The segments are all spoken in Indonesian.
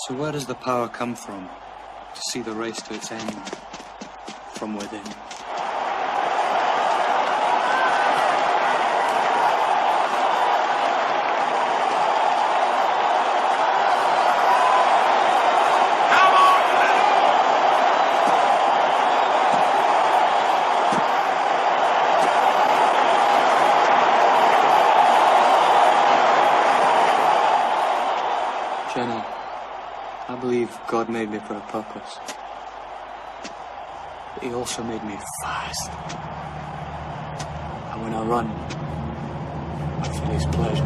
So where does the power come from to see the race to its end from within? Jenny, I believe God made me for a purpose. But He also made me fast. And when I run, I feel His pleasure.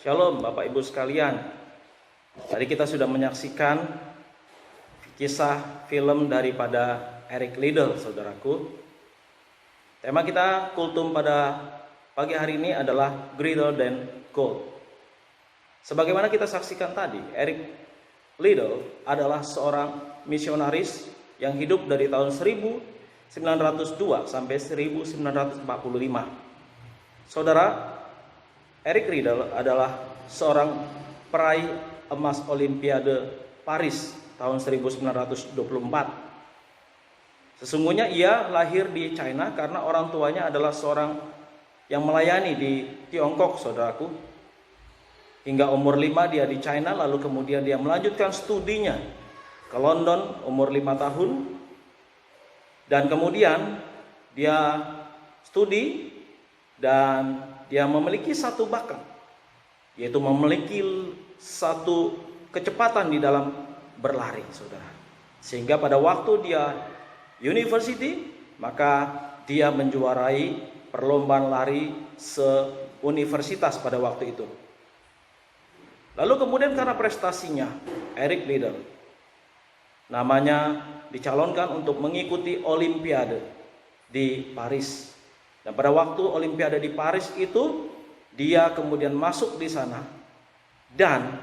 Shalom Bapak Ibu sekalian. Tadi kita sudah menyaksikan kisah film daripada Eric Liddell, saudaraku. Tema kita kultum pada pagi hari ini adalah Greater than Gold. Sebagaimana kita saksikan tadi, Eric Liddell adalah seorang misionaris yang hidup dari tahun 1902 sampai 1945. Saudara, Eric Liddell adalah seorang peraih emas Olimpiade Paris tahun 1924. Sesungguhnya ia lahir di China karena orang tuanya adalah seorang yang melayani di Tiongkok, saudaraku. Hingga umur 5 dia di China, lalu kemudian dia melanjutkan studinya ke London umur 5 tahun. Dan kemudian dia studi dan dia memiliki satu bakat, yaitu memiliki satu kecepatan di dalam berlari, saudara. Sehingga pada waktu dia university, maka dia menjuarai perlombaan lari se-universitas pada waktu itu. Lalu kemudian karena prestasinya, Eric Liddell namanya dicalonkan untuk mengikuti Olimpiade di Paris. Dan pada waktu Olimpiade di Paris itu, dia kemudian masuk di sana. Dan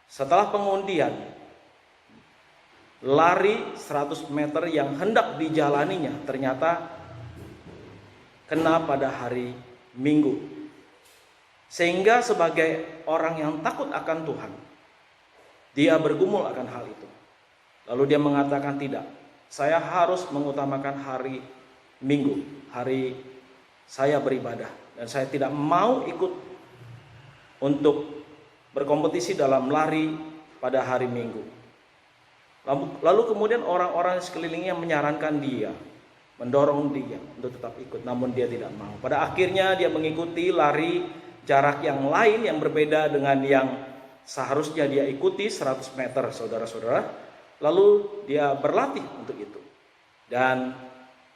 setelah pengundian, lari 100 meter yang hendak dijalaninya ternyata kena pada hari Minggu. Sehingga sebagai orang yang takut akan Tuhan, dia bergumul akan hal itu. Lalu dia mengatakan, tidak, saya harus mengutamakan hari Minggu, hari saya beribadah, dan saya tidak mau ikut untuk berkompetisi dalam lari pada hari Minggu. Lalu kemudian orang-orang di sekelilingnya menyarankan dia, mendorong dia untuk tetap ikut, namun dia tidak mau. Pada akhirnya dia mengikuti lari jarak yang lain yang berbeda dengan yang seharusnya dia ikuti, 100 meter, saudara-saudara. Lalu dia berlatih untuk itu. Dan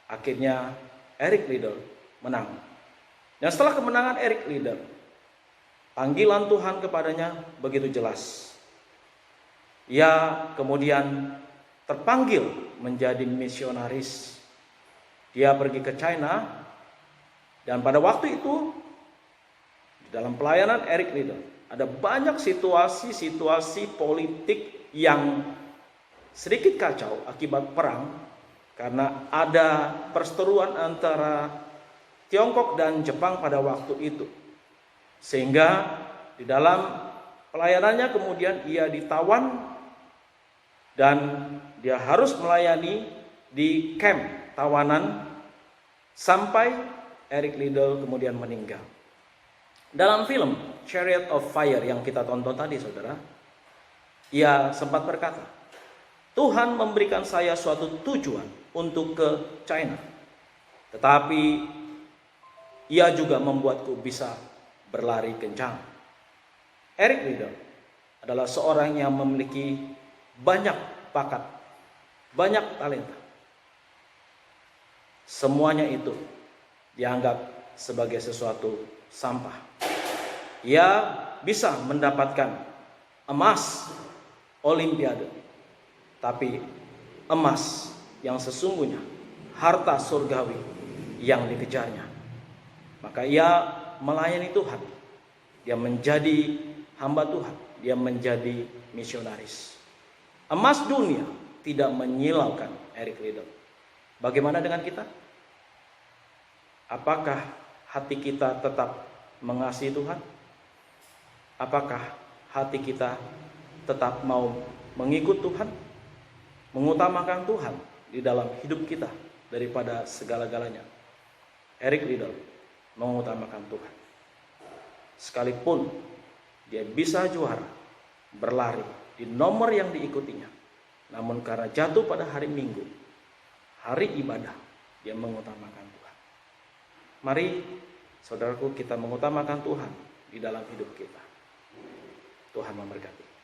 akhirnya Eric Liddell menang. Dan setelah kemenangan Eric Liddell, panggilan Tuhan kepadanya begitu jelas. Ia kemudian terpanggil menjadi misionaris. Dia pergi ke China, dan pada waktu itu di dalam pelayanan Eric Liddell ada banyak situasi-situasi politik yang sedikit kacau akibat perang, karena ada perseteruan antara Tiongkok dan Jepang pada waktu itu. Sehingga di dalam pelayanannya kemudian ia ditawan dan dia harus melayani di camp tawanan sampai Eric Liddell kemudian meninggal. Dalam film Chariot of Fire yang kita tonton tadi, saudara, ia sempat berkata, Tuhan memberikan saya suatu tujuan untuk ke China. Tetapi ia juga membuatku bisa berlari kencang. Eric Liddell adalah seorang yang memiliki banyak bakat, banyak talenta. Semuanya itu dianggap sebagai sesuatu sampah. Ia bisa mendapatkan emas Olimpiade, tapi emas yang sesungguhnya, harta surgawi yang dikejarnya. Maka ia melayani Tuhan. Dia menjadi hamba Tuhan. Dia menjadi misionaris. Emas dunia tidak menyilaukan Eric Liddell. Bagaimana dengan kita? Apakah hati kita tetap mengasihi Tuhan? Apakah hati kita tetap mau mengikut Tuhan? Mengutamakan Tuhan di dalam hidup kita daripada segala-galanya. Eric Liddell mengutamakan Tuhan. Sekalipun dia bisa juara berlari di nomor yang diikutinya, namun karena jatuh pada hari Minggu, hari ibadah, dia mengutamakan Tuhan. Mari saudaraku, kita mengutamakan Tuhan di dalam hidup kita. Tuhan memberkati.